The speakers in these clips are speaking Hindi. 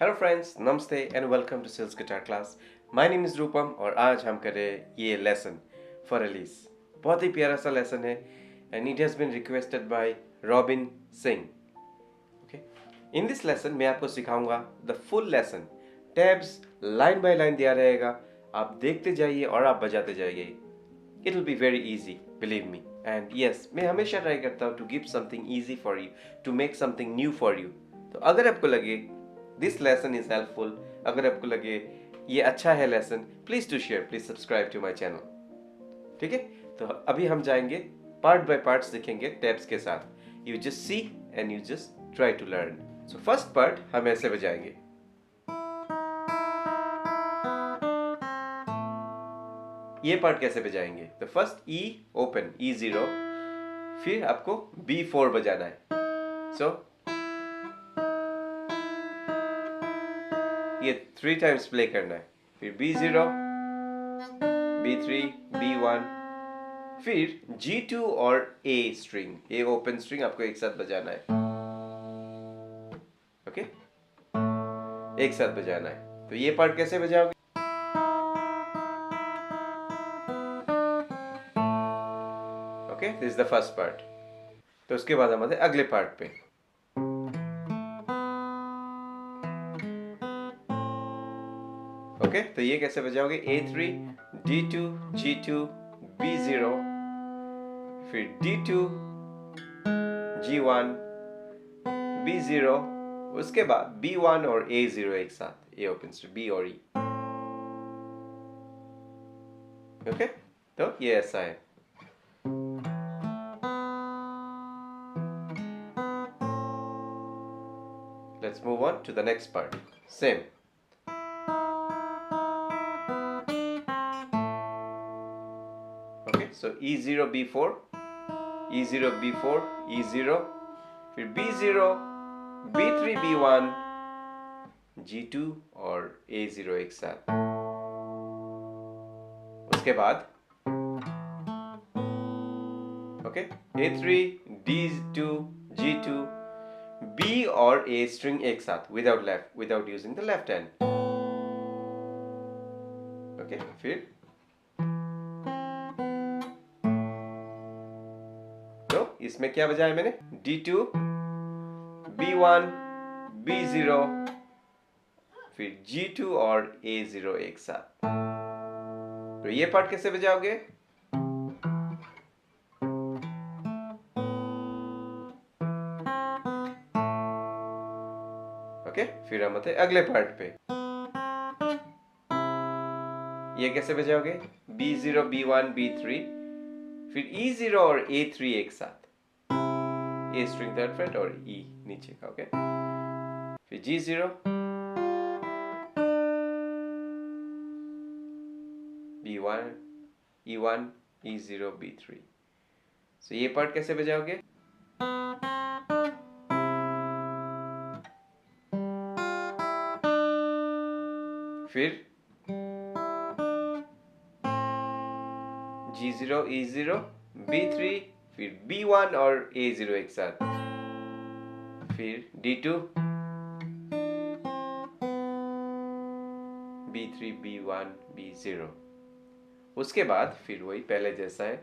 हेलो फ्रेंड्स, नमस्ते and welcome to sales guitar class. My name is Rupam और आज हम कर रहे हैं ये लेसन फॉर एलिस। बहुत ही प्यारा सा लेसन है and it has been requested by Robin Singh. Okay, in this lesson मैं आपको सिखाऊंगा the full lesson. Tabs line by line दिया रहेगा, आप देखते जाइए और आप बजाते जाइए। It will be very easy, believe me. And yes, मैं हमेशा ट्राई करता हूँ to give something easy for you, to make something new for you. तो अगर आपको लगे दिस लेसन इज हेल्पफुल, अगर आपको लगे ये अच्छा है lesson, please to share, please subscribe to my channel. ठीक है, तो अभी हम जाएंगे पार्ट बाय पार्ट सीखेंगे टैब्स के साथ। You just see and you just try to learn. So first part हम ऐसे बजाएंगे। ये पार्ट कैसे बजाएंगे? तो फर्स्ट ई ओपन, E0, फिर आपको B4 बजाना है। सो ये 3 टाइम्स प्ले करना है, फिर B0, B3, B1, फिर G2 और A string, A open string आपको एक साथ बजाना है। ओके, एक साथ बजाना है। तो ये पार्ट कैसे बजाओगे? Okay, this is the first part. तो उसके बाद हम आते हैं अगले पार्ट पे। ओके, तो ये कैसे बजाओगे? A3, D2, G2, B0, फिर D2, G1, B0, उसके बाद B1 और A0 एक साथ, A ओपन स्ट्रिंग, B और E। ओके, तो ये ऐसा है। Let's move on to the next part. Same. Okay, so E0, B4, E0, B4, E0, फिर B0, B3, B1, G2 और A0 एक साथ। उसके बाद okay, A3, D2, G2, B और A स्ट्रिंग एक साथ, without using the left hand. Okay, फिर तो इसमें क्या बजाया मैंने? D2, B1, B0, फिर G2 और A0 एक साथ। तो ये पार्ट कैसे बजाओगे? ओके, फिर हम आते हैं अगले पार्ट पे। ये कैसे बजाओगे? B0, B1, B3, फिर E0 और A3 एक साथ, A स्ट्रिंग थर्ड फ्रेट और E नीचे का। ओके, फिर G0, B1, E1, E0, B3। सो ये पार्ट कैसे बजाओगे? फिर G0, E0, B3, फिर B1 और A0 एक साथ, फिर D2, B3, B1, B0। उसके बाद फिर वही पहले जैसा है।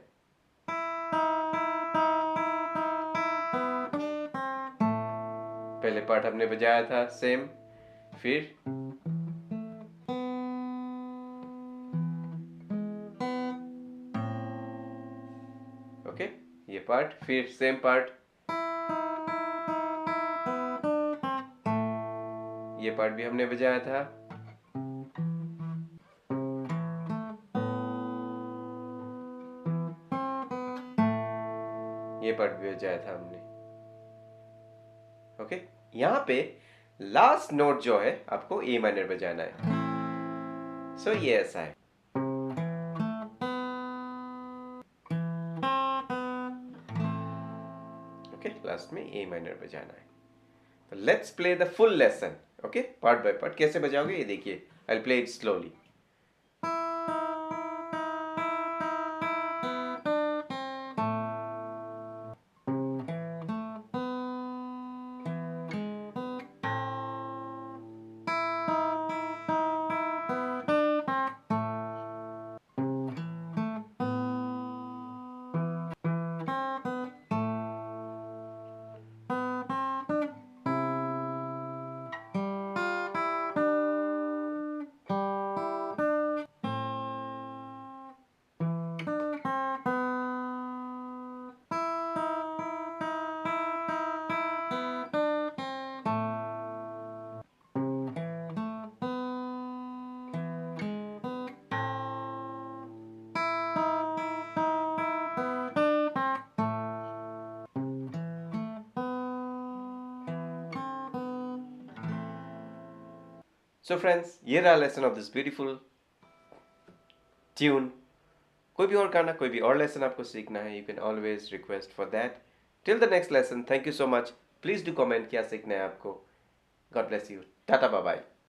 पहले पार्ट हमने बजाया था सेम, फिर ओके, ये पार्ट, फिर सेम पार्ट, ये पार्ट भी हमने बजाया था। ये पार्ट भी बजाया था हमने। ओके, यहाँ पे लास्ट नोट जो है आपको ए माइनर बजाना है। सो ये ऐसा है। ओके, लास्ट में ए माइनर बजाना है। तो let's play the full lesson. Okay, part by part कैसे बजाओगे ये देखिए। I will play it slowly. So friends, ये रहा lesson of this beautiful tune. कोई भी और गाना, कोई भी और लेसन आपको सीखना है, you can always request for that. Till the next lesson, thank you so much. Please do comment क्या सीखना है आपको. God bless you. Tata, bye bye.